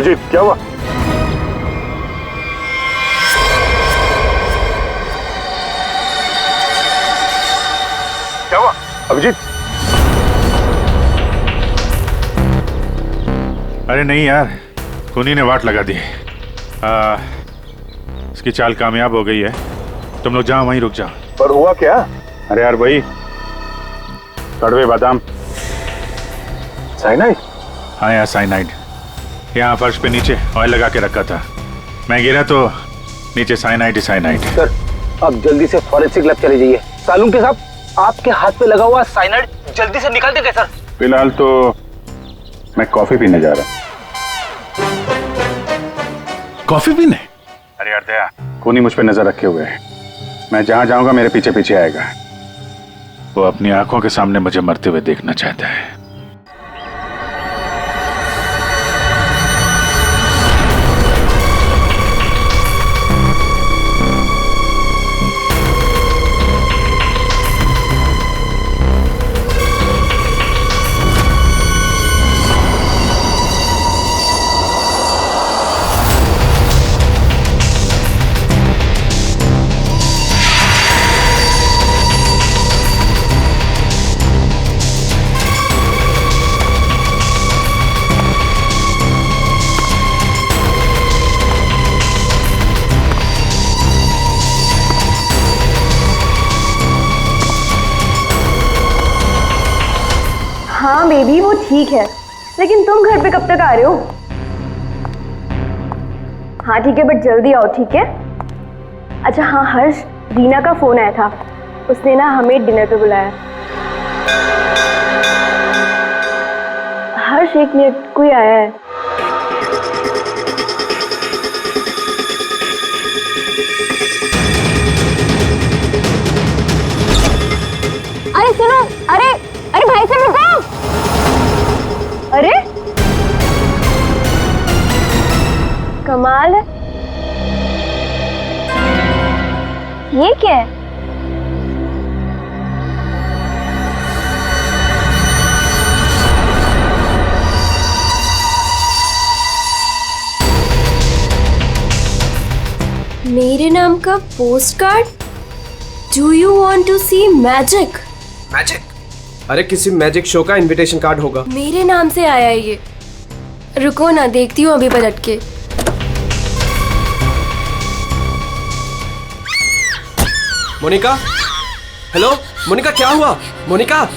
अभिजीत क्या हुआ? क्या हुआ अभिजीत? अरे नहीं यार, खूनी ने वाट लगा दी। इसकी चाल कामयाब हो गई है। तुम लोग जाओ, वहीं रुक जाओ। पर हुआ क्या? अरे यार वही कड़वे बादाम। साइनाइड? हाँ यार साइनाइड। यहाँ फर्श पे नीचे ऑयल लगा के रखा था, मैं गिरा तो नीचे साइनाइड ही साइनाइड। सर आप जल्दी से फॉरेंसिक लैब चले जाइए। सालुंके साहब, आपके हाथ पे लगा हुआ साइनाइड जल्दी से निकाल देंगे सर। फिलहाल तो मैं कॉफी पीने जा रहा। कॉफी पीने? अरे यार दया, खूनी मुझ पे नजर रखे हुए है। मैं जहां जाऊंगा मेरे पीछे पीछे आएगा। वो अपनी आंखों के सामने मुझे मरते हुए देखना चाहता है। हाँ बेबी वो ठीक है, लेकिन तुम घर पे कब तक आ रहे हो? हाँ ठीक है, बट जल्दी आओ ठीक है। अच्छा हाँ हर्ष, दीना का फोन आया था, उसने ना हमें डिनर पे बुलाया। हर्ष एक मिनट, कोई आया है। अरे सुनो, अरे अरे भाई साहब रुको। अरे कमाल है, ये क्या है? मेरे नाम का post card. Do you want to see magic? Magic? अरे किसी मैजिक शो का इनविटेशन कार्ड होगा। मेरे नाम से आया है ये। रुको ना, देखती हूँ अभी पलट के। मोनिका, हेलो मोनिका, क्या हुआ? मोनिका,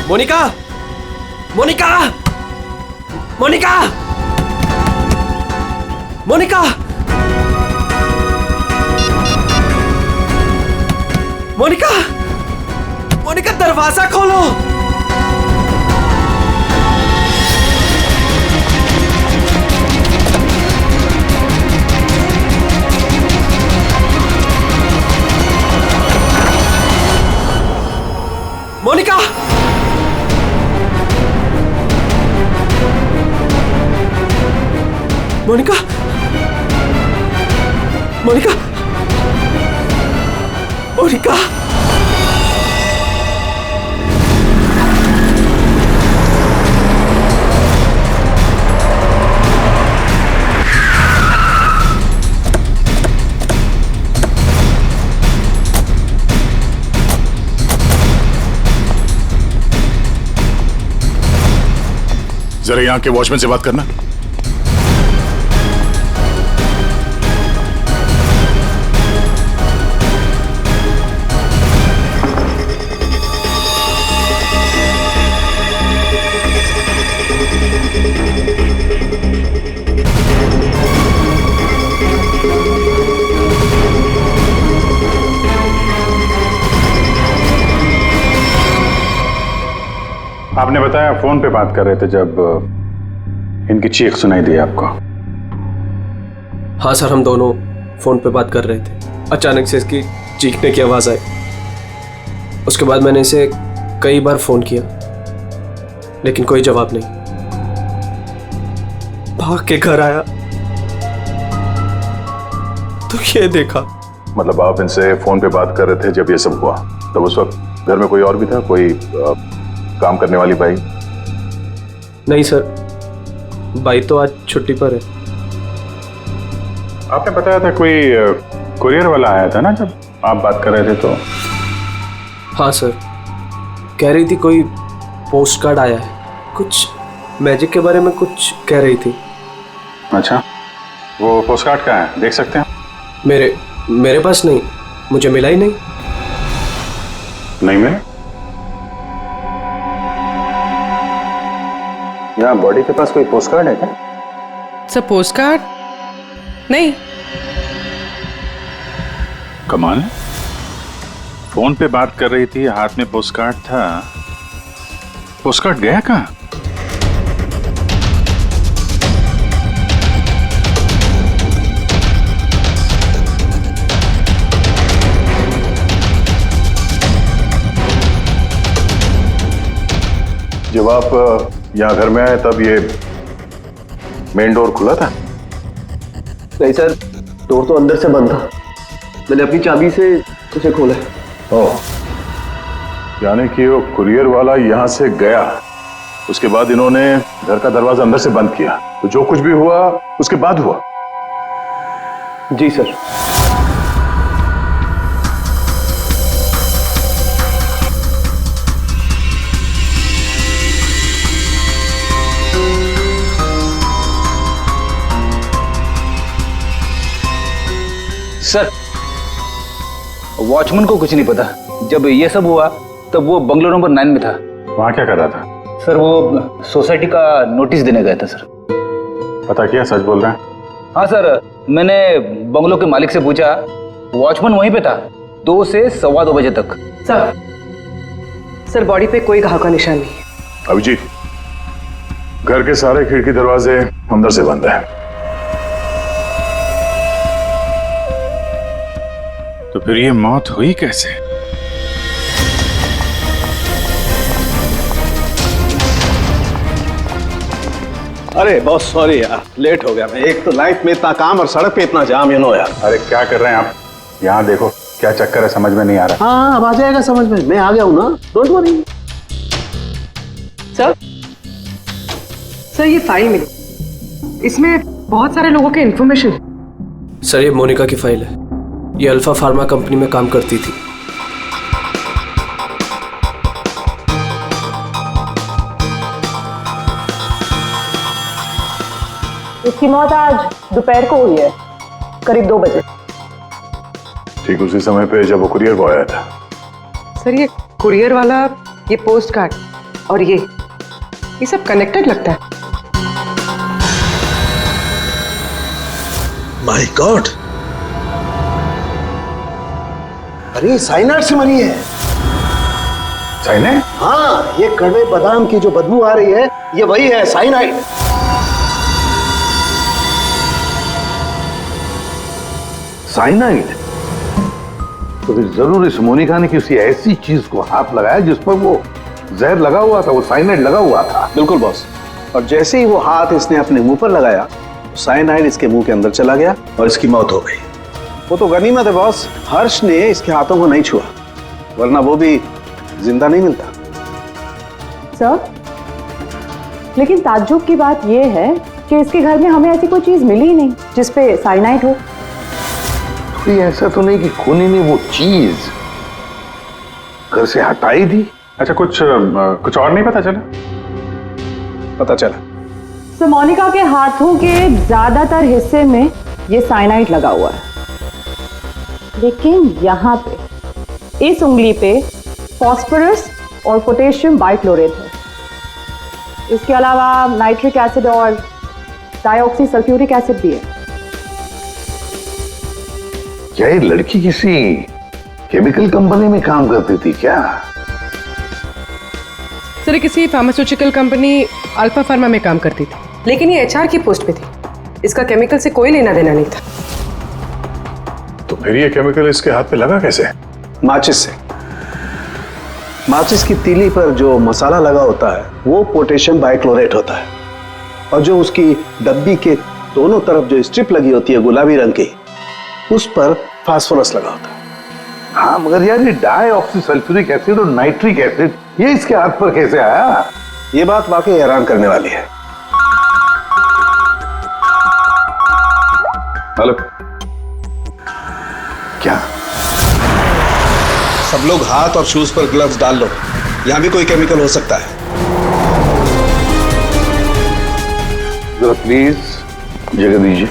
मोनिका, मोनिका, मोनिका, मोनिका, मोनिका, मोनिका दरवाजा खोलो। मोनिका, मोनिका, मोनिका, मोनिका, जरा यहाँ के वॉचमैन से बात करना। आपने बताया फोन पे बात कर रहे थे जब इनकी चीख सुनाई दी आपको। हाँ सर, हम दोनों फोन पे बात कर रहे थे। अचानक से इसकी चीखने की आवाज आई। उसके बाद मैंने इसे कई बार फोन किया, लेकिन कोई जवाब नहीं। भाग के घर आया तो ये देखा। मतलब आप इनसे फोन पे बात कर रहे थे जब ये सब हुआ, तब उस वक्त घर में कोई और भी था, कोई काम करने वाली बाई? नहीं सर, बाई तो आज छुट्टी पर है। आपने बताया था कोई कुरियर वाला आया था ना जब आप बात कर रहे थे तो? हाँ सर, कह रही थी कोई पोस्ट कार्ड आया है, कुछ मैजिक के बारे में कुछ कह रही थी। अच्छा, वो पोस्ट कार्ड कहाँ है, देख सकते हैं? मेरे पास नहीं, मुझे मिला ही नहीं। नहीं मिला? यहाँ बॉडी के पास कोई पोस्ट कार्ड है क्या? सर पोस्ट कार्ड नहीं। कमाल है, फोन पे बात कर रही थी, हाथ में पोस्ट कार्ड था। पोस्ट कार्ड गया कहाँ? जब आप यहाँ घर में आए तब ये मेन डोर खुला था? नहीं सर, डोर तो अंदर से बंद था, मैंने अपनी चाबी से उसे खोला। ओह, यानी कि वो कुरियर वाला यहाँ से गया, उसके बाद इन्होंने घर का दरवाजा अंदर से बंद किया, तो जो कुछ भी हुआ उसके बाद हुआ? जी सर। सर, वॉचमैन को कुछ नहीं पता। जब ये सब हुआ तब वो बंगलो नंबर 9 में था। वहाँ क्या कर रहा था? सर वो सोसाइटी का नोटिस देने गया था सर। पता किया, सच बोल रहे हैं? हाँ सर, मैंने बंगलो के मालिक से पूछा, वॉचमैन वहीं पे था 2 से 2:15 बजे तक। सर बॉडी पे कोई घाव का निशान नहीं है। अभिजीत, घर के सारे खिड़की दरवाजे अंदर से बंद है। तो फिर ये मौत हुई कैसे? अरे बहुत सॉरी यार, लेट हो गया मैं। एक तो लाइफ में इतना काम और सड़क पे इतना जाम, यार। अरे क्या कर रहे हैं आप? यहाँ देखो क्या चक्कर है, समझ में नहीं आ रहा। हाँ, अब आ जाएगा समझ में, मैं आ गया हूँ ना, डोंट वरी। सर ये फाइल मिली, इसमें बहुत सारे लोगों के इन्फॉर्मेशन। सर ये मोनिका की फाइल है, ये अल्फा फार्मा कंपनी में काम करती थी। इसकी मौत आज दोपहर को हुई है, करीब 2 बजे। ठीक उसी समय पे जब वो कुरियर बॉय आया था। सर ये कुरियर वाला, ये पोस्ट कार्ड और ये सब कनेक्टेड लगता है। माय गॉड, अरे साइनाइड से मरी है। साइनाइड? हाँ, ये कड़वे बादाम की जो बदबू आ रही है, ये वही है, साइनाइड। साइनाइड? तो फिर जरूर इस मोनिका ने किसी ऐसी चीज को हाथ लगाया जिस पर वो जहर लगा हुआ था, वो साइनाइड लगा हुआ था। बिल्कुल बॉस, और जैसे ही वो हाथ इसने अपने मुंह पर लगाया, साइनाइड इसके मुंह के अंदर चला गया और इसकी मौत हो गई। वो तो गनीमत है बॉस, हर्ष ने इसके हाथों को नहीं छुआ, वरना वो भी जिंदा नहीं मिलता। सर, लेकिन ताज्जुब की बात यह है कि इसके घर में हमें ऐसी कोई चीज मिली ही नहीं जिसपे साइनाइड हो। कोई ऐसा तो नहीं कि खूनी ने वो चीज घर से हटाई दी? अच्छा, कुछ और नहीं पता चला? पता चला, सर मोनिका के हाथों के ज्यादातर हिस्से में ये साइनाइड लगा हुआ है, लेकिन यहाँ पे इस उंगली पे फास्फोरस और पोटेशियम बाइक्लोरेट है। इसके अलावा नाइट्रिक एसिड और डाइऑक्सी सल्फ्यूरिक एसिड भी है। क्या ये लड़की किसी केमिकल कंपनी में काम करती थी क्या? सर किसी फार्मास्यूटिकल कंपनी अल्फा फार्मा में काम करती थी, लेकिन ये एचआर की पोस्ट पे थी। इसका केमिकल से कोई लेना देना नहीं था। तो फिर ये केमिकल इसके हाथ पे लगा कैसे? माचिस से। माचिस की तीली पर जो मसाला लगा होता है वो पोटेशियम बाइक्लोरेट होता है, और जो उसकी डब्बी के दोनों तरफ जो स्ट्रिप लगी होती है गुलाबी रंग की, उस पर फास्फोरस लगा होता है। हाँ, मगर यार ये डाई ऑक्सी सल्फ्यूरिक एसिड और नाइट्रिक एसिड ये इसके हाथ पर कैसे आया? ये बात वाकई हैरान करने वाली है। हेलो, क्या? सब लोग हाथ और शूज पर ग्लव्स डाल लो, यहां भी कोई केमिकल हो सकता है। जरा प्लीज जगह दीजिए।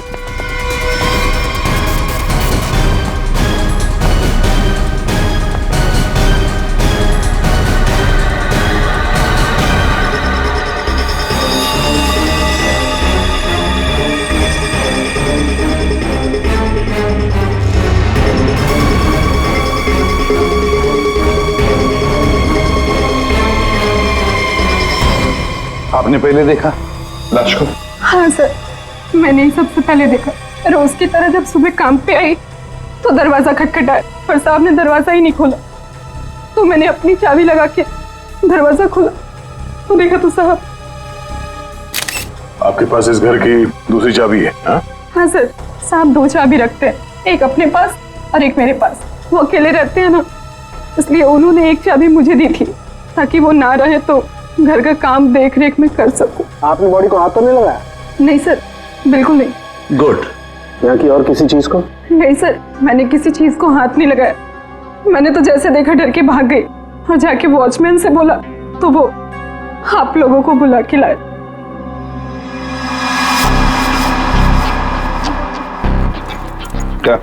आपने पहले देखा लाश को? हाँ सर, मैंने ही सबसे पहले देखा। रोज की तरह जब सुबह काम पे आई तो दरवाजा खटखटाया पर साहब ने दरवाजा ही नहीं खोला, तो मैंने अपनी चाबी लगा के दरवाजा खोला तो देखा तो साहब। आपके पास इस घर की दूसरी चाबी है? हाँ सर, साहब 2 चाबी रखते हैं, एक अपने पास और एक मेरे पास। वो अकेले रहते हैं ना, इसलिए उन्होंने एक चाबी मुझे दी थी ताकि वो ना रहे तो घर का काम देख रेख में कर सकूं। आपने बॉडी को हाथ तो नहीं लगाया? नहीं सर, बिल्कुल नहीं। गुड। यहाँ की और किसी चीज को? नहीं सर, मैंने किसी चीज को हाथ नहीं लगाया। मैंने तो जैसे देखा डर के भाग गई और जाके वॉचमैन से बोला तो वो आप लोगों को बुला के लाए। क्या?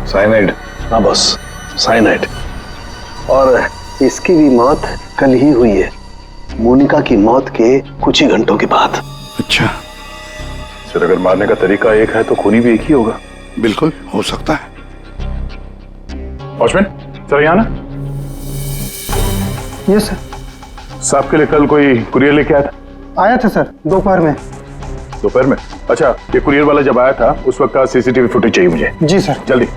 साइनाइड? हाँ बॉस, साइनाइड। और इसकी भी मौत कल ही हुई है, मोनिका की मौत के कुछ ही घंटों के बाद। अच्छा सर, अगर मारने का तरीका एक है तो खूनी भी एक ही होगा। बिल्कुल हो सकता है। वॉचमैन सर, यहाँ ना। Yes sir. साहब के लिए कल कोई कुरियर लेके आया था? आया था सर, दोपहर में। दोपहर में? अच्छा, ये कुरियर वाला जब आया था उस वक्त का सीसीटीवी फुटेज चाहिए मुझे। जी सर। जल्दी।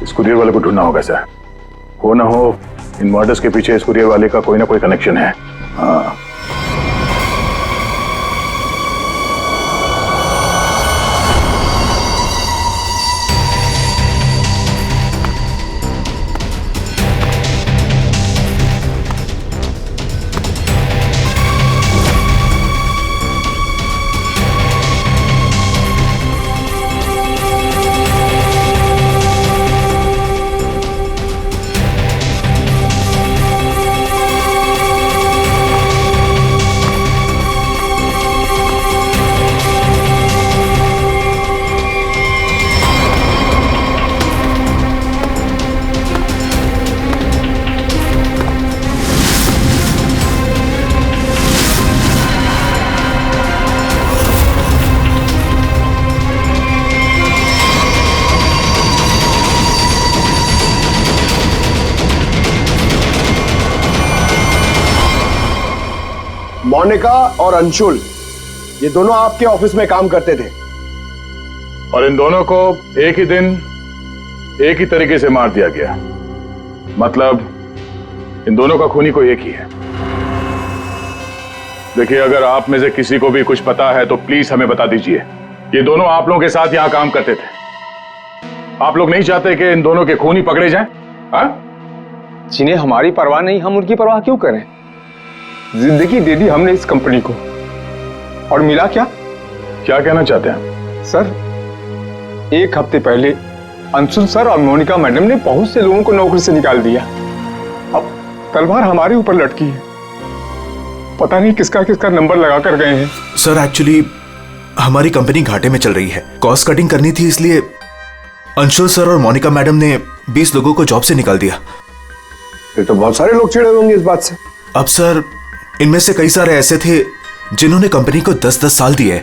इस कुरियर वाले को ढूंढना होगा सर। हो ना हो इन मर्डर्स के पीछे इस कुरियर वाले का कोई ना कोई कनेक्शन है। हाँ। मोनिका और अंशुल ये दोनों आपके ऑफिस में काम करते थे और इन दोनों को एक ही दिन एक ही तरीके से मार दिया गया। मतलब इन दोनों का खूनी कोई एक ही है। देखिए, अगर आप में से किसी को भी कुछ पता है तो प्लीज हमें बता दीजिए। ये दोनों आप लोगों के साथ यहां काम करते थे। आप लोग नहीं चाहते कि इन दोनों के खूनी पकड़े जाएं? जिन्हें हमारी परवाह नहीं, हम उनकी परवाह क्यों करें? जिंदगी दे दी हमने इस कंपनी को और मिला क्या? क्या कहना चाहते हैं सर? 1 हफ्ते पहले अंशुल सर और मोनिका मैडम ने बहुत से लोगों को नौकरी से निकाल दिया। अब तलवार हमारे ऊपर लटकी है। पता नहीं किसका किसका नंबर लगा कर गए हैं। सर, एक्चुअली हमारी कंपनी घाटे में चल रही है, कॉस्ट कटिंग करनी थी, इसलिए अंशुल सर और मोनिका मैडम ने 20 लोगों को जॉब से निकाल दिया। फिर तो बहुत सारे लोग चिढ़े होंगे इस बात से। अब सर, इनमें से कई सारे ऐसे थे जिन्होंने कंपनी को 10-10 साल दिए।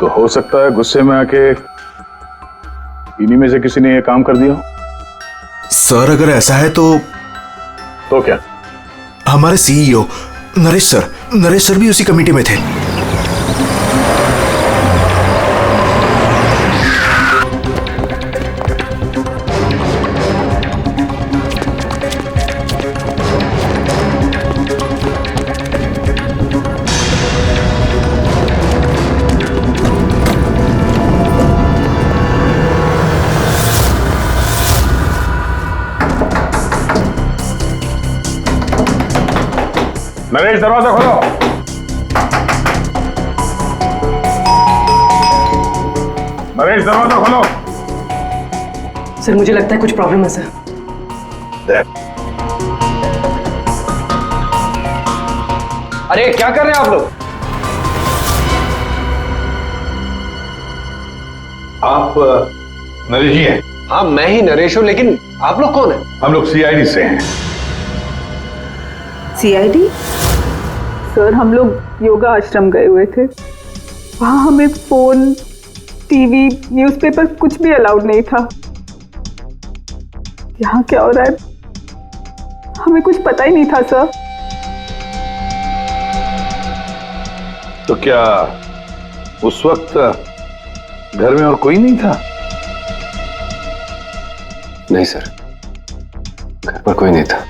तो हो सकता है गुस्से में आके इन्हीं में से किसी ने ये काम कर दिया। सर, अगर ऐसा है तो क्या? हमारे सीईओ नरेश सर भी उसी कमेटी में थे। नरेश दरवाजा खोलो। नरेश दरवाजा खोलो। सर मुझे लगता है कुछ प्रॉब्लम है सर। अरे क्या कर रहे हैं आप लोग? आप नरेश जी हैं? हाँ मैं ही नरेश हूं, लेकिन आप लोग कौन हैं? हम लोग सीआईडी से हैं। सीआईडी? सर हम लोग योगा आश्रम गए हुए थे, वहां हमें फोन, टीवी, न्यूज़पेपर कुछ भी अलाउड नहीं था। यहाँ क्या हो रहा है हमें कुछ पता ही नहीं था सर। तो क्या उस वक्त घर में और कोई नहीं था? नहीं सर, घर पर कोई नहीं था।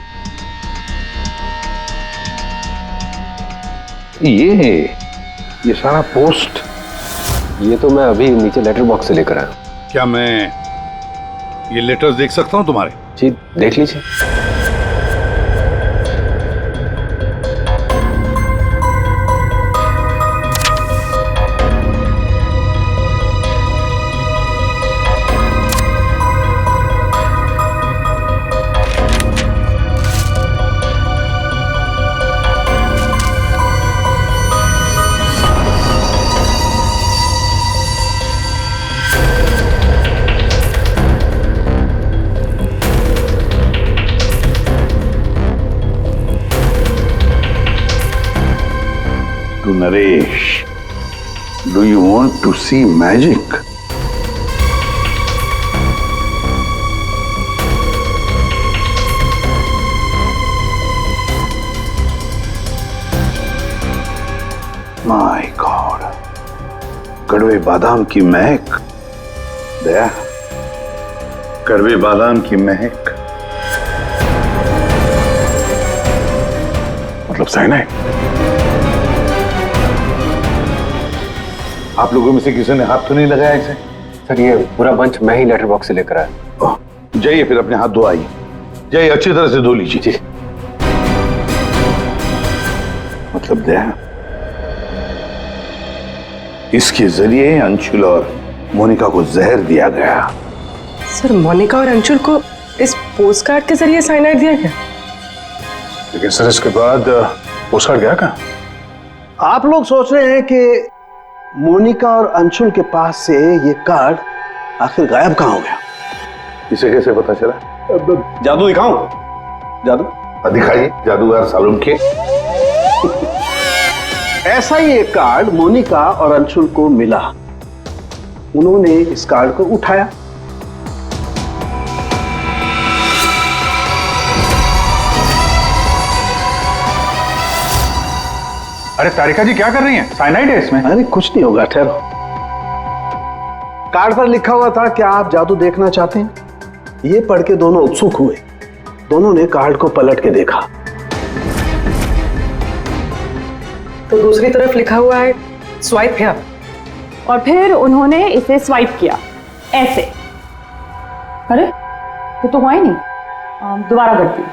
ये सारा पोस्ट? ये तो मैं अभी नीचे लेटर बॉक्स से लेकर आया। क्या मैं ये लेटर्स देख सकता हूं तुम्हारे? जी देख लीजिए। To Naresh, do you want to see magic? My God, कड़वे बादाम की महक। दया, कड़वे बादाम की महक मतलब साइनाइड। आप लोगों में से किसी ने हाथ तो नहीं लगाया इसे? सर ये पूरा बंच मैं ही लेटर बॉक्स से लेकर आया। जाइए फिर अपने हाथ धो आइए। जाइए अच्छी तरह से धो लीजिए। मतलब दया, इसके जरिए अंशुल और मोनिका को जहर दिया गया। सर मोनिका और अंशुल को इस पोस्टकार्ड के जरिए साइनाइड दिया गया? लेकिन सर इसके बाद पोस्टकार्ड गया कहाँ? आप लोग सोच रहे हैं कि मोनिका और अंशुल के पास से ये कार्ड आखिर गायब कहाँ हो गया? इसे कैसे पता चला? जादू दिखाऊं? जादू दिखाइए, जादूगर सालुम के। ऐसा ही एक कार्ड मोनिका और अंशुल को मिला। उन्होंने इस कार्ड को उठाया। अरे तारिका जी क्या कर रही हैं? साइनाइड है इसमें। अरे कुछ नहीं होगा, ठहरो। कार्ड पर लिखा हुआ था क्या आप जादू देखना चाहते हैं? ये पढ़ के दोनों उत्सुक हुए। दोनों ने कार्ड को पलट के देखा तो दूसरी तरफ लिखा हुआ है स्वाइप हियर। और फिर उन्होंने इसे स्वाइप किया ऐसे। अरे ये तो हुआ ही नहीं। दोबारा करती हूँ।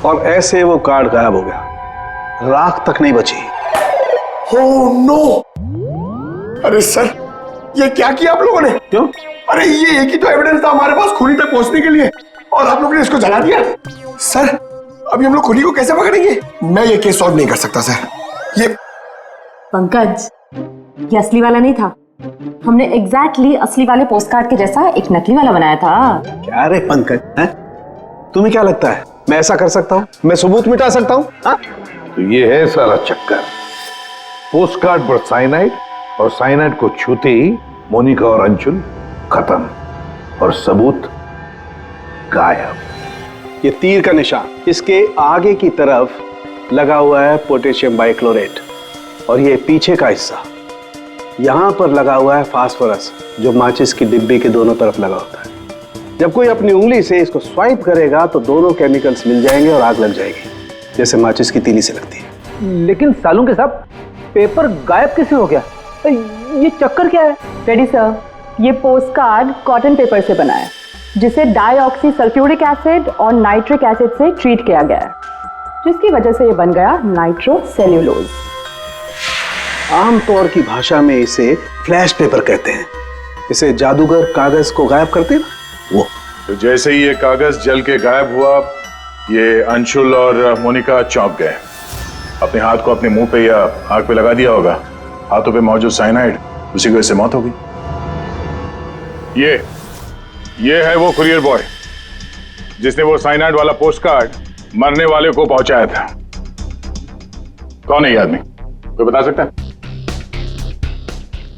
और ऐसे वो कार्ड गायब हो गया। राख तक नहीं बची। Oh no! अरे सर, ये क्या किया आप लोगों ने? क्यों? अरे ये एक ही तो एविडेंस था हमारे पास खूनी तक पहुंचने के लिए, और आप लोगों ने इसको जला दिया। सर, अभी हम लोग खूनी को कैसे पकड़ेंगे? मैं ये केस सॉल्व नहीं कर सकता सर। ये पंकज, ये असली वाला नहीं था। हमने एग्जैक्टली असली वाले पोस्टकार्ड के जैसा एक नकली वाला बनाया था। क्या रे पंकज, हैं? तुम्हें क्या लगता है मैं ऐसा कर सकता हूँ? मैं सबूत मिटा सकता हूँ? तो ये है सारा चक्कर। पोस्टकार्ड पर साइनाइड, और साइनाइड को छूते ही मोनिका और अंशुल खत्म, और सबूत गायब। ये तीर का निशान, इसके आगे की तरफ लगा हुआ है पोटेशियम बाइक्लोरेट, और ये पीछे का हिस्सा यहां पर लगा हुआ है फास्फोरस, जो माचिस की डिब्बी के दोनों तरफ लगा होता है। जब कोई अपनी उंगली से इसको स्वाइप करेगा तो दोनों केमिकल्स मिल जाएंगे और आग लग जाएगी। जैसे माचिस की तीली से लगती है। लेकिन सालून के साहब, पेपर गायब कैसे हो गया? ये चक्कर क्या है? रेडी सर, ये पोस्ट कार्ड कॉटन पेपर से बना है, जिसे डाईऑक्सी सल्फ्यूरिक एसिड और नाइट्रिक एसिड से ट्रीट किया गया है, जिसकी वजह से ये बन गया नाइट्रोसेल्यूलोज। आमतौर की भाषा में इसे फ्लैश पेपर कहते हैं। इसे जादूगर कागज को गायब करते हैं ना, वो। तो जैसे ही ये कागज जल के गायब हुआ, ये अंशुल और मोनिका चौंक गए। अपने हाथ को अपने मुंह पे या आंख पे लगा दिया होगा। हाथों पे मौजूद साइनाइड, उसी की वजह से मौत हो गई। ये है वो कुरियर बॉय जिसने वो साइनाइड वाला पोस्ट कार्ड मरने वाले को पहुंचाया था। कौन है ये आदमी, कोई बता सकता है?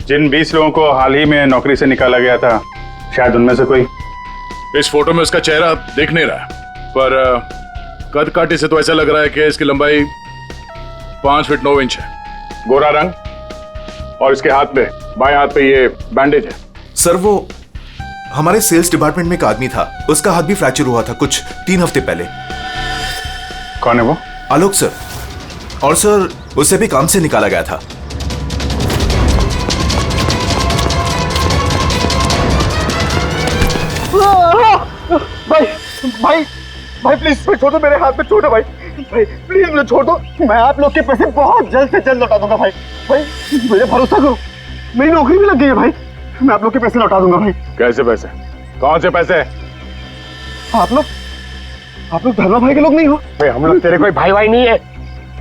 जिन 20 लोगों को हाल ही में नौकरी से निकाला गया था, शायद उनमें से कोई। इस फोटो में उसका चेहरा दिख नहीं रहा, पर कद काटे से तो ऐसा लग रहा है कि इसकी लंबाई 5 फीट 9 इंच है। गोरा रंग, और इसके हाथ पे, बाएं हाथ पे ये बैंडेज है। सर, वो हमारे सेल्स डिपार्टमेंट में एक आदमी था, उसका हाथ भी फ्रैक्चर हुआ था कुछ 3 हफ्ते पहले। कौन है वो? आलोक सर। और सर, उसे भी काम से निकाला गया था। भाई प्लीज छोड़ दो, मेरे हाथ में चोट है भाई प्लीज मुझे छोड़ दो। मैं आप लोग के पैसे बहुत जल्द से जल्द लौटा दूंगा भाई मुझे भरोसा करो, मेरी नौकरी भी लग गई है भाई, मैं आप लोग के पैसे लौटा दूंगा भाई। कैसे पैसे? कौन से पैसे? आप लोग धर्मा भाई के लोग नहीं हो? हम लोग तेरे कोई भाई नहीं है,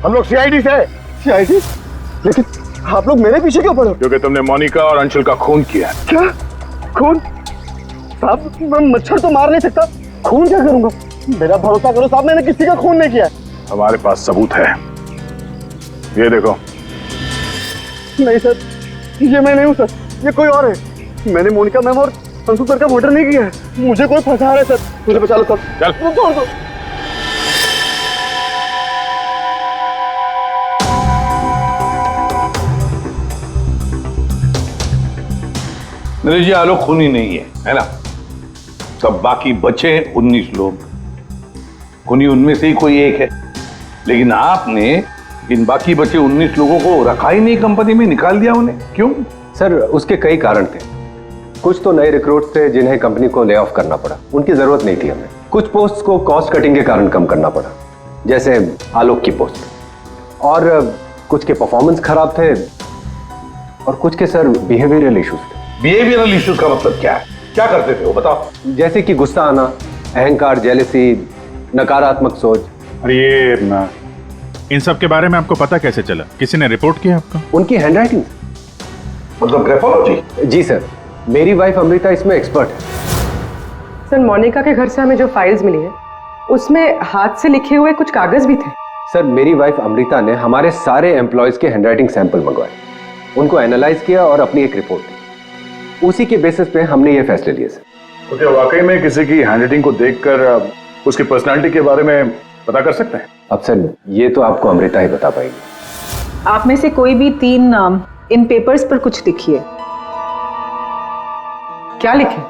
हम लोग सीआईडी से। सीआईडी? लेकिन आप लोग मेरे पीछे क्यों पड़े? क्योंकि तुमने मोनिका और अंशुल का खून किया। क्या खून? साहब, मैं मच्छर तो मार नहीं सकता, खून क्या करूंगा? मेरा भरोसा करो साहब, मैंने किसी का खून नहीं किया। हमारे पास सबूत है, ये देखो। नहीं सर, ये मैं नहीं हूँ सर, ये कोई और है। मैंने मोनिका मैम और अंशु सर का मर्डर नहीं किया है, मुझे कोई फंसा रहा है सर, मुझे बचा लो सर। चल छोड़ दो। मेरे जी, आलोक खूनी नहीं है ना? तब बाकी बचे 19 लोग, खूनी उनमें से ही कोई एक है। लेकिन आपने इन बाकी बचे 19 लोगों को रखा ही नहीं कंपनी में, निकाल दिया उन्हें, क्यों? सर, उसके कई कारण थे। कुछ तो नए रिक्रूट थे जिन्हें कंपनी को ले ऑफ करना पड़ा, उनकी जरूरत नहीं थी हमें। कुछ पोस्ट को कॉस्ट कटिंग के कारण कम करना पड़ा, जैसे आलोक की पोस्ट। और कुछ के परफॉर्मेंस खराब थे, और कुछ के सर बिहेवियरल इश्यूज थे। बिहेवियरल इश्यूज का मतलब क्या है? क्या करते थे वो, बताओ। जैसे कि गुस्सा आना, अहंकार, जेलसी, नकारात्मक सोच। अरे ये इन सब के बारे में आपको पता कैसे चला? किसी ने रिपोर्ट किया आपको? उनकी हैंडराइटिंग। मतलब ग्राफोलॉजी? जी सर, मेरी वाइफ अमृता इसमें एक्सपर्ट है। सर, मोनिका के घर से हमें जो फाइल्स मिली है, उसमें हाथ से लिखे हुए कुछ कागज भी थे। सर, मेरी वाइफ अमृता ने हमारे सारे एम्प्लॉयज के हैंडराइटिंग सैंपल मंगवाए, उनको एनालाइज किया और अपनी एक रिपोर्ट दी। उसी के बेसिस पे हमने ये फैसले लिए सर। तो क्या वाकई में किसी की हैंडराइटिंग को देखकर उसकी पर्सनालिटी के बारे में पता कर सकते हैं? अब सर, ये तो आपको अमृता ही बता पाएगी। आप में से कोई भी 3 नाम इन पेपर्स पर कुछ लिखिए। क्या लिखे?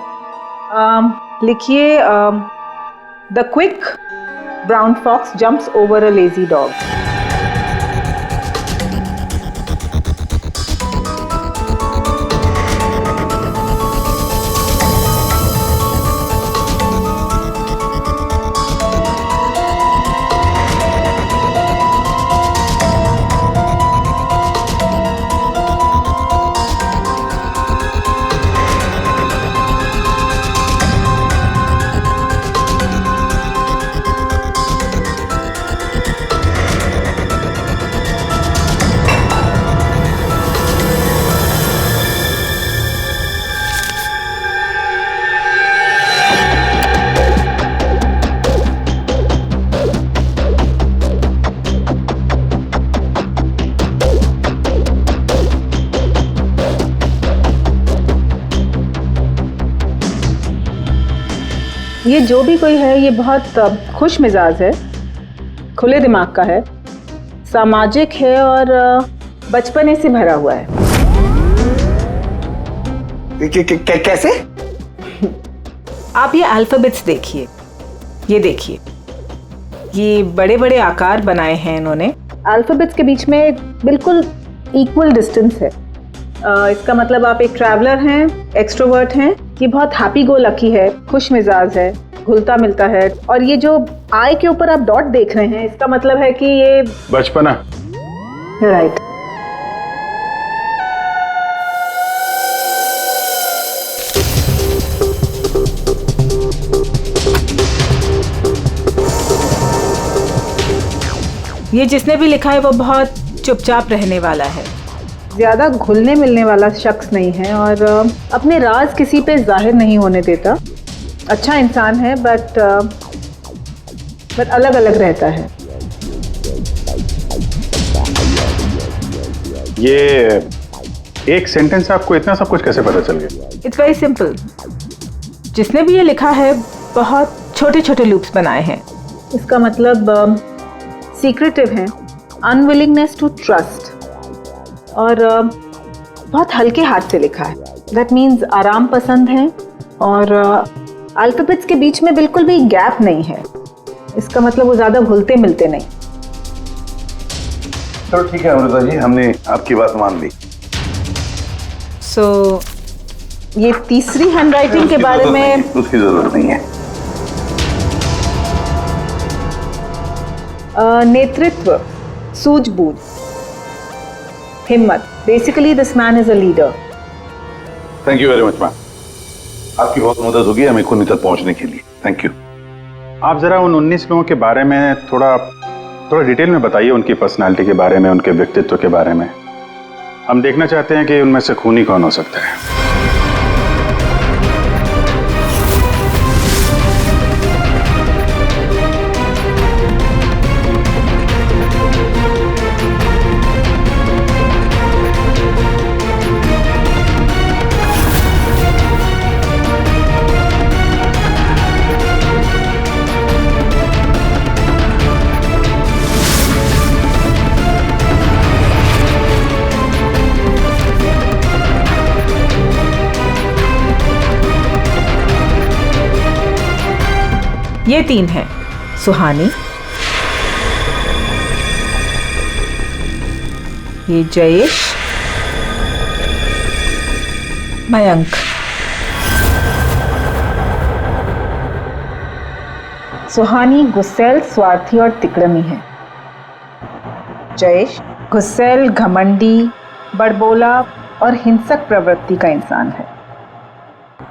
लिखिए, the quick brown fox jumps over a lazy dog. ये जो भी कोई है, ये बहुत खुश मिजाज है, खुले दिमाग का है, सामाजिक है और बचपने से भरा हुआ है। कैसे? आप ये अल्फाबेट्स देखिए, ये देखिए, ये बड़े बड़े आकार बनाए हैं इन्होंने। अल्फाबेट्स के बीच में बिल्कुल इक्वल डिस्टेंस है। इसका मतलब आप एक ट्रैवलर हैं, एक्सट्रोवर्ट हैं। ये बहुत हैप्पी गो लकी है, खुश मिजाज है, घुलता मिलता है। और ये जो आई के ऊपर आप डॉट देख रहे हैं, इसका मतलब है कि ये बचपना। राइट। ये जिसने भी लिखा है वो बहुत चुपचाप रहने वाला है, ज़्यादा घुलने मिलने वाला शख्स नहीं है और अपने राज किसी पे जाहिर नहीं होने देता। अच्छा इंसान है बट अलग अलग रहता है। ये एक सेंटेंस से आपको इतना सब कुछ कैसे पता चल गया? It's very simple. जिसने भी ये लिखा है बहुत छोटे छोटे लूप्स बनाए हैं। इसका मतलब सीक्रेटिव है, अनविलिंगनेस टू ट्रस्ट, और बहुत हल्के हाथ से लिखा है। दैट मीन्स आराम पसंद है और अल्फाबेट्स के बीच में बिल्कुल भी गैप नहीं है। इसका मतलब वो ज़्यादा घुलते मिलते नहीं। चलो ठीक है अमृता जी, हमने आपकी बात मान ली। सो ये तीसरी हैंडराइटिंग के बारे में उसकी जरूरत नहीं है। नेतृत्व, सूझबूझ, हिम्मत। Basically this man is a leader. Thank you very much ma'am, आपकी बहुत मदद होगी हमें खूनी तक पहुंचने के लिए। Thank you. आप जरा उन 19 लोगों के बारे में थोड़ा डिटेल में बताइए, उनकी पर्सनालिटी के बारे में, उनके व्यक्तित्व के बारे में। हम देखना चाहते हैं कि उनमें से खूनी कौन हो सकता है। ये 3 हैं, सुहानी, ये जयेश, मयंक। सुहानी गुस्सैल, स्वार्थी और तिकड़मी है। जयेश गुस्सैल, घमंडी, बड़बोला और हिंसक प्रवृत्ति का इंसान है।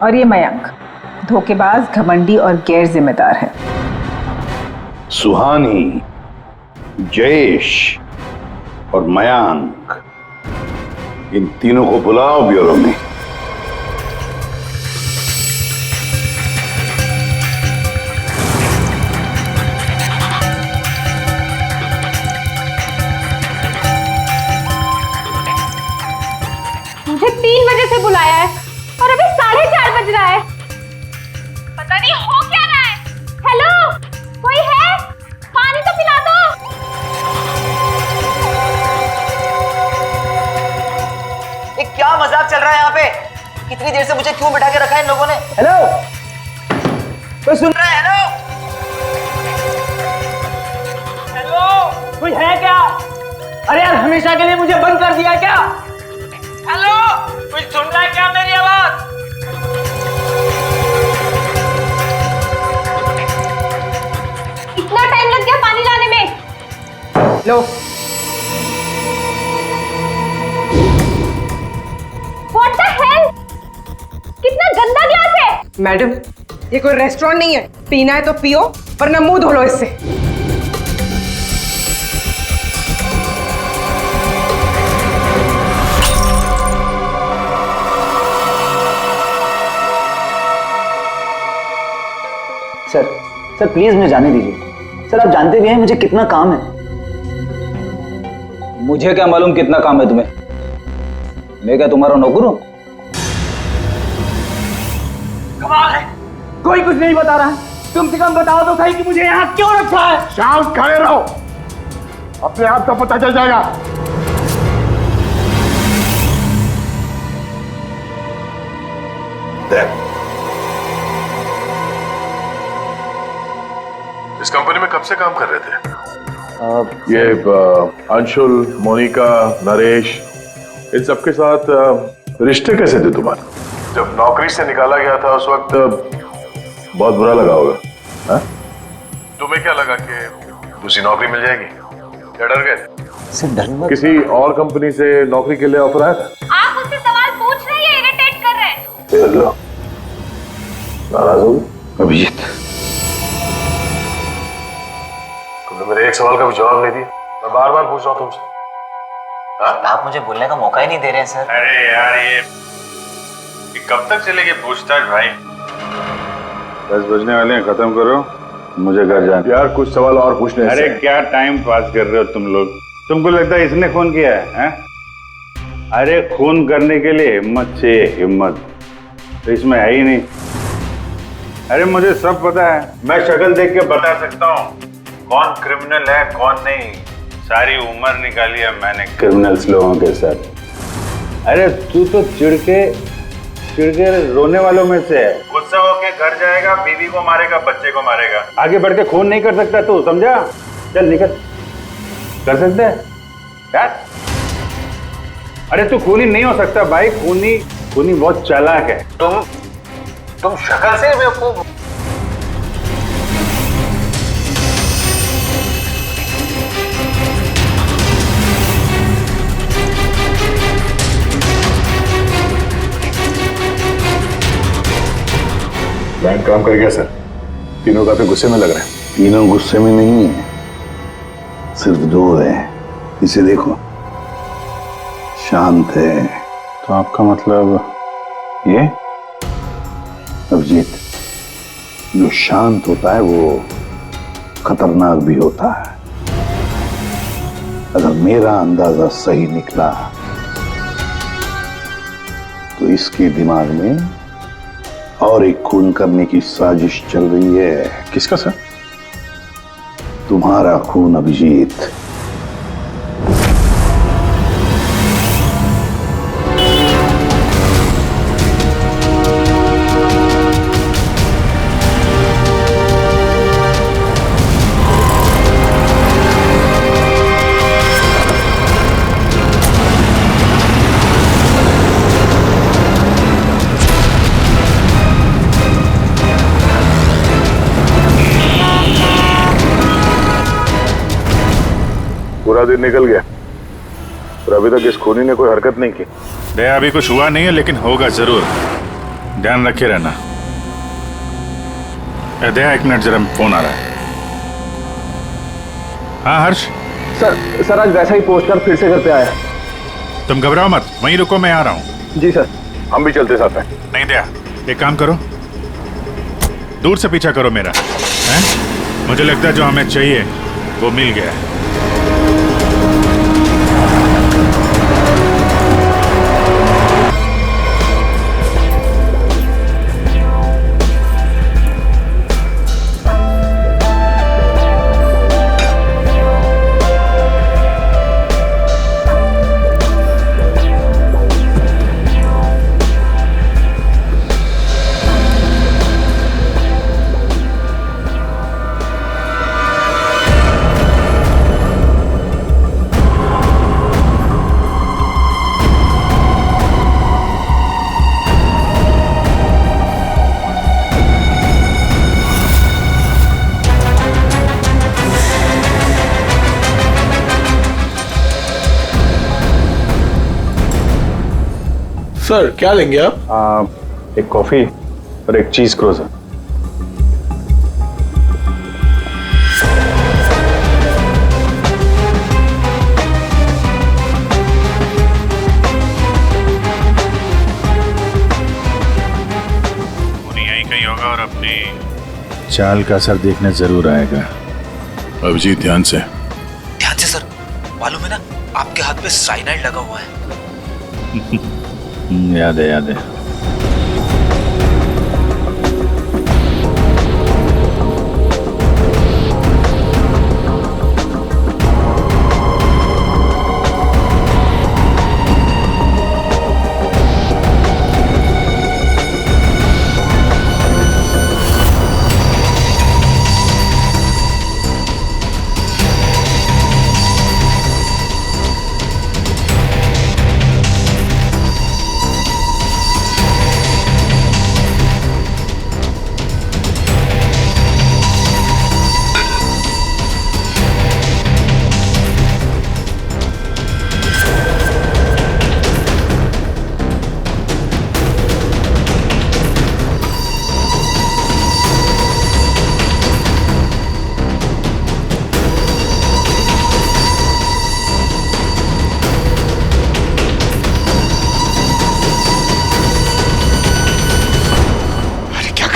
और ये मयंक धोखेबाज, घमंडी और गैर जिम्मेदार है। सुहानी, जयेश और मयांक, इन तीनों को बुलाओ ब्यूरो में। मुझे 3 बजे से बुलाया है और अभी 4:30 बज रहा है। पता नहीं हो क्या रहा है। हेलो, कोई है? पानी तो पिला दो। ये क्या मजाक चल रहा है यहाँ पे? कितनी देर से मुझे क्यों बिठा के रखा है इन लोगों ने? हेलो, कोई सुन रहा है? हेलो, हेलो, कोई है क्या? अरे यार, हमेशा के लिए मुझे बंद कर दिया क्या? हेलो, कोई सुन रहा है क्या मेरी आवाज? इतना टाइम लग गया पानी लाने में। लो, What the hell? कितना गंदा ग्लास है। मैडम, ये कोई रेस्टोरेंट नहीं है, पीना है तो पियो वरना मुंह धो लो इससे। सर प्लीज मुझे जाने दीजिए। सर, आप जानते भी हैं मुझे कितना काम है। मुझे क्या मालूम कितना काम है तुम्हें? मैं क्या तुम्हारा नौकर हूं? कमाल है, कोई कुछ नहीं बता रहा है। कम से कम बताओ तो सही कि मुझे यहाँ क्यों रखा है। शांत खड़े रहो, अपने आप का पता चल जाएगा। इस कंपनी में कब कब से काम कर रहे थे? ये अंशुल, मोनिका, नरेश, इन सबके साथ रिश्ते कैसे थे तुम्हारे? जब नौकरी से निकाला गया था उस वक्त बहुत बुरा लगा होगा, हाँ? तुम्हें क्या लगा कि दूसरी नौकरी मिल जाएगी? क्या डर गए? किसी और कंपनी से नौकरी के लिए ऑफर आया था? आप मुझसे सवाल पूछ रहे हैं, इरिटेट कर रहे हैं। नाराज हो अभिजीत? तुमने मेरे एक सवाल का भी जवाब नहीं दिया। मैं बार बार पूछ रहा हूँ तुमसे। आप मुझे बोलने का मौका ही नहीं दे रहे हैं सर। अरे यार ये कब तक चलेगी पूछताछ भाई? 10 बजने वाले हैं, खत्म करो, मुझे घर जाना। यार कुछ सवाल और पूछने। अरे क्या टाइम पास कर रहे हो तुम लोग? तुमको लगता है इसने खून किया है? अरे खून करने के लिए हिम्मत चाहिए, हिम्मत तो इसमें है ही नहीं। अरे मुझे सब पता है, मैं शक्ल देख के बता सकता हूँ कौन क्रिमिनल है कौन नहीं। सारी उम्र निकाली है मैंने क्रिमिनल्स लोगों के साथ। अरे तू तो चिढ़ के रोने वालों में से है। गुस्सा होके घर जाएगा, बीवी को मारेगा, बच्चे को मारेगा, आगे बढ़ के खून नहीं कर सकता तू, समझा? चल निकल। कर सकते है यार? अरे तू खूनी नहीं हो सकता भाई, खूनी बहुत चालाक है। तुम शक्ल से बेवकूफ। प्लान काम कर गया सर। तीनों काफी गुस्से में लग रहे हैं। तीनों गुस्से में नहीं है, सिर्फ 2 है। इसे देखो, शांत है। तो आपका मतलब ये अभिजीत, जो शांत होता है वो खतरनाक भी होता है। अगर मेरा अंदाजा सही निकला तो इसके दिमाग में और एक खून करने की साजिश चल रही है। किसका सर? तुम्हारा खून अभिजीत। पूरा दिन निकल गया और अभी तक इस खूनी ने कोई हरकत नहीं की। दया अभी कुछ हुआ नहीं है, लेकिन होगा जरूर, ध्यान रखे रहना। दया 1 मिनट, जरा फोन आ रहा है। हाँ हर्ष? सर आज वैसा ही पोस्टर फिर से घर पे आया। तुम घबराओ मत, वहीं रुको, मैं आ रहा हूँ। जी सर। हम भी चलते साथ में। नहीं दया, एक काम करो, दूर से पीछा करो मेरा, हैं? मुझे लगता है जो हमें चाहिए वो मिल गया है। सर क्या लेंगे आप? एक कॉफी और एक चीज क्रोजर। यहीं कहीं होगा और अपनी चाल का असर देखने जरूर आएगा। अभिजीत ध्यान से। ध्यान से सर, मालूम है ना आपके हाथ पे साइनाइड लगा हुआ है। याद है याद है।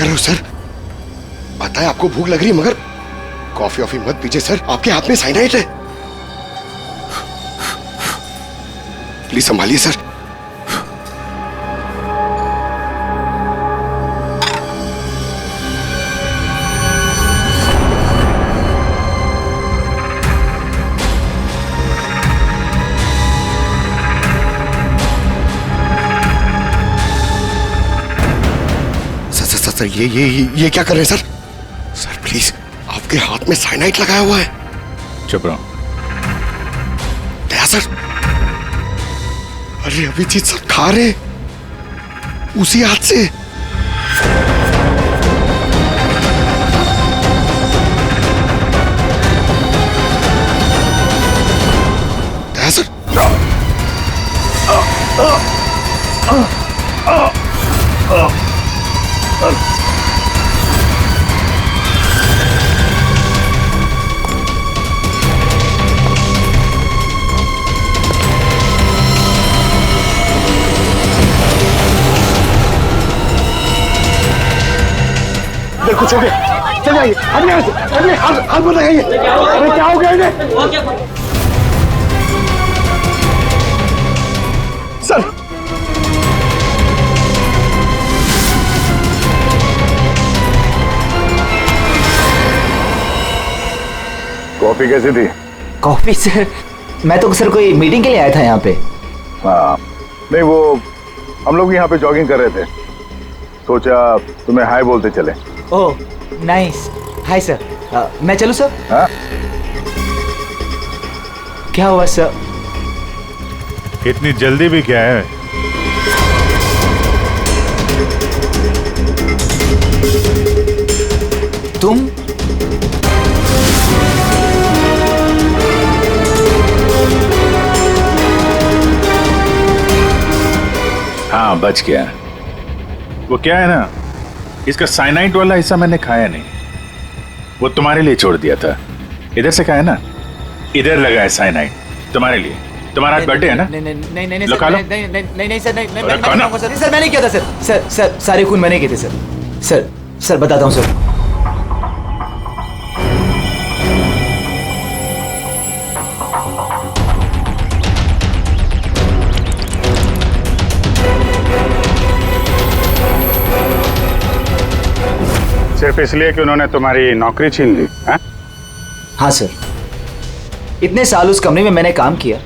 रहे हो सर? पता है आपको भूख लग रही है, मगर कॉफी ऑफी मत पीजिए सर, आपके हाथ में साइनाइड है। Please संभालिए sir. सर ये क्या कर रहे हैं सर? सर प्लीज, आपके हाथ में साइनाइड लगाया हुआ है। चुप रहो। दया सर, अरे अभिजीत सर खा रहे उसी हाथ से। दया सर, अगर कुछ हो गया चले आइए, अभी यहाँ से, अभी हाथ मत लगाइए। अरे क्या हो गया इन्हें? सर कॉफी कैसी थी? कॉफी सर, मैं तो सर कोई मीटिंग के लिए आया था यहाँ पे। हाँ, नहीं वो हम लोग यहाँ पे जॉगिंग कर रहे थे, सोचा तुम्हें हाय बोलते चले। Oh nice, hi sir. मैं चलूँ सर? हाँ? क्या हुआ सर? इतनी जल्दी भी क्या है? तुम हाँ बच गया। वो क्या है ना, इसका साइनाइड वाला हिस्सा मैंने खाया नहीं, वो तुम्हारे लिए छोड़ दिया था। इधर से खाया ना, इधर लगा है साइनाइड तुम्हारे लिए। तुम्हारा आज बर्थडे है ना? नहीं नहीं नहीं नहीं लो खा लो। नहीं सर, नहीं अरे खाना। सर मैंने किया था सर। सर सर सारे खून मैंने किए थे सर। सर सर बताता हूँ सर। सिर्फ इसलिए कि उन्होंने तुम्हारी नौकरी छीन ली? हाँ सर, इतने साल उस कंपनी में मैंने काम किया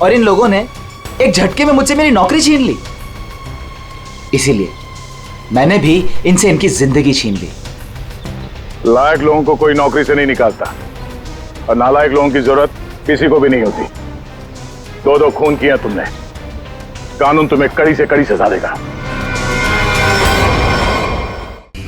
और इन लोगों ने एक झटके में मुझसे मेरी नौकरी छीन ली। इसीलिए मैंने भी इनसे इनकी जिंदगी छीन ली। लायक लोगों को कोई नौकरी से नहीं निकालता, और नालायक लोगों की जरूरत किसी को भी नहीं होती। दो खून किया तुमने, कानून तुम्हें कड़ी से कड़ी सजा देगा।